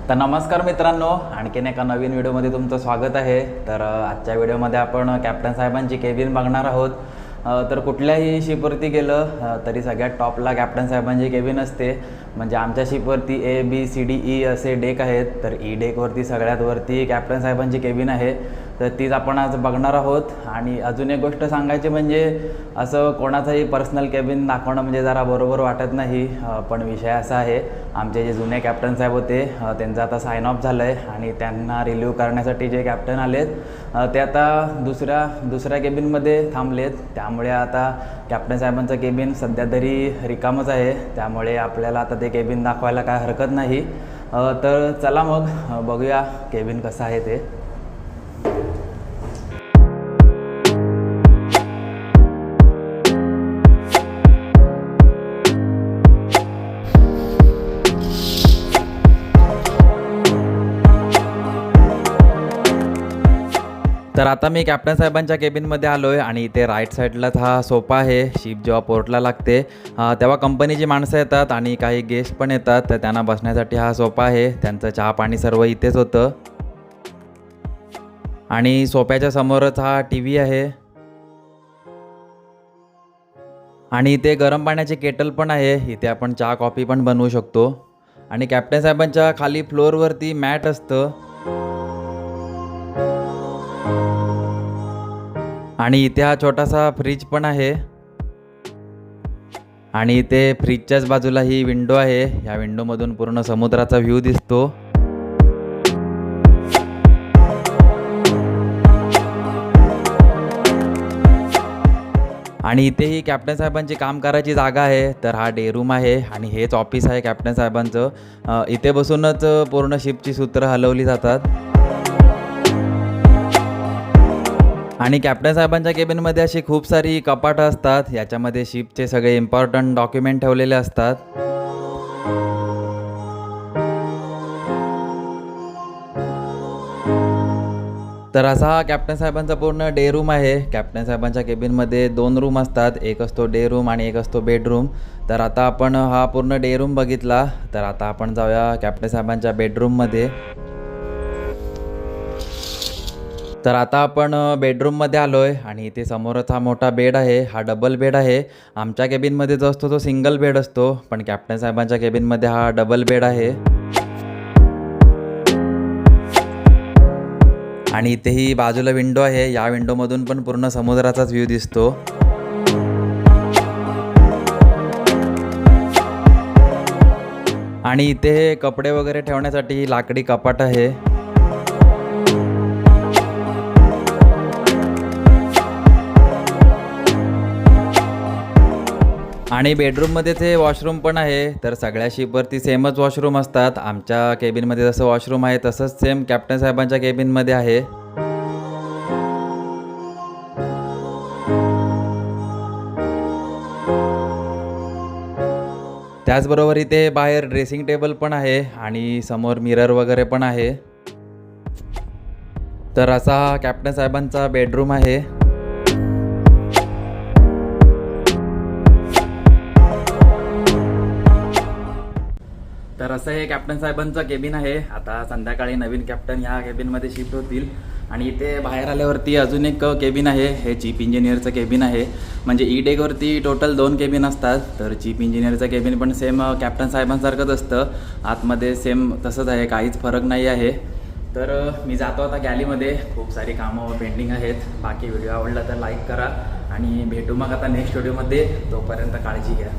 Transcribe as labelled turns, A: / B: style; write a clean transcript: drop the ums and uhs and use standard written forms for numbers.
A: तर नमस्कार मित्रांनो, आणखीन एका नवीन व्हिडिओमध्ये तुमचं स्वागत आहे। तर आजच्या व्हिडिओमध्ये आपण कॅप्टन साहेबांची केबिन बघणार आहोत। तर कुठल्याही शिपवरती गेलं तरी सगळ्यात टॉपला कॅप्टन साहेबांची केबिन असते। म्हणजे आमच्या शिपवरती ABCDE असे डेक आहेत, तर ई डेकवरती सगळ्यात वरती कॅप्टन साहेबांची केबिन आहे। तर तीच आपण आज बघणार आहोत। आणि अजून एक गोष्ट सांगायची म्हणजे असं कोणाचाही पर्सनल केबिन दाखवणं म्हणजे जरा बरोबर वाटत नाही, पण विषय असा आहे आमचे जे जुने कॅप्टन साहेब होते त्यांचं आता साइन ऑफ झालं आहे आणि त्यांना रिलीव्ह करण्यासाठी जे कॅप्टन आलेत ते आता दुसऱ्या केबिनमध्ये थांबलेत। त्यामुळे आता कॅप्टन साहेबांचं केबिन सध्या तरी रिकामच आहे, त्यामुळे आपल्याला आता ते केबिन दाखवायला काय हरकत नाही। तर चला मग बघूया केबिन कसं आहे ते। तर आता मी कॅप्टन साहेबांच्या केबिनमध्ये आलो आहे आणि इथे राईट साईडलाच हा सोफा आहे। शिप जेव्हा पोर्टला लागते तेव्हा कंपनीची माणसं येतात आणि काही गेस्ट पण येतात, तर त्यांना बसण्यासाठी हा सोफा आहे। त्यांचं चहा पाणी सर्व इथेच होतं आणि सोफ्याच्या समोरच हा TV आहे आणि इथे गरम पाण्याची केटल पण आहे। इथे आपण चहा कॉफी पण बनवू शकतो आणि कॅप्टन साहेबांच्या खाली फ्लोअरवरती मॅट असतं आणि इथे हा छोटासा फ्रीज पण आहे आणि इथे फ्रीजच्याच बाजूला ही विंडो आहे। या विंडोमधून पूर्ण समुद्राचा व्ह्यू दिसतो आणि इथेही कॅप्टन साहेबांची काम करायची जागा आहे। तर हा डे रूम आहे आणि हेच ऑफिस आहे कॅप्टन साहेबांचं। इथे बसूनच पूर्ण शिपची सूत्र हलवली जातात आणि कॅप्टन साहेबांच्या केबिनमध्ये अशी खूप सारी कपाटं असतात। याच्यामध्ये शिपचे सगळे इम्पॉर्टंट डॉक्युमेंट ठेवलेले असतात। तर असा हा कॅप्टन साहेबांचा पूर्ण डे रूम आहे। कॅप्टन साहेबांच्या केबिनमध्ये 2 रूम असतात, एक असतो डे रूम आणि एक असतो बेडरूम। तर आता आपण हा पूर्ण डे रूम बघितला, तर आता आपण जाऊया कॅप्टन साहेबांच्या बेडरूममध्ये। तर आता आपण बेडरूममध्ये आलो आहे आणि इथे समोरच हा मोठा बेड आहे। हा डबल बेड आहे। आमच्या केबिनमध्ये जो असतो तो सिंगल बेड असतो, पण कॅप्टन साहेबांच्या केबिनमध्ये हा डबल बेड आहे आणि इथेही बाजूला विंडो आहे। या विंडोमधून पण पूर्ण समुद्राचाच व्ह्यू दिसतो आणि इथे हे कपडे वगैरे ठेवण्यासाठी लाकडी कपाट आहे आणि बेडरूममध्येच हे वॉशरूम पण आहे। तर सगळ्या शिपवरती सेमच वॉशरूम असतात। आमच्या केबिनमध्ये जसं वॉशरूम आहे तसंच सेम कॅप्टन साहेबांच्या केबिनमध्ये आहे। त्याचबरोबर इथे बाहेर ड्रेसिंग टेबल पण आहे आणि समोर मिरर वगैरे पण आहे। तर असा हा कॅप्टन साहेबांचा बेडरूम आहे। तर असं हे कॅप्टन साहेबांचं केबिन आहे। आता संध्याकाळी नवीन कॅप्टन ह्या केबिनमध्ये शिफ्ट होतील आणि इथे बाहेर आल्यावरती अजून एक केबिन आहे। हे चीफ इंजिनियरचं केबिन आहे। म्हणजे ई डेकवरती टोटल 2 केबिन असतात। तर चीफ इंजिनियरचं केबिन पण सेम कॅप्टन साहेबांसारखंच असतं, आतमध्ये सेम तसंच आहे, काहीच फरक नाही आहे। तर मी जातो आता गॅलीमध्ये, खूप सारी कामं पेंडिंग आहेत। बाकी व्हिडिओ आवडला तर लाईक करा आणि भेटू मग आता नेक्स्ट व्हिडिओमध्ये। तोपर्यंत काळजी घ्या।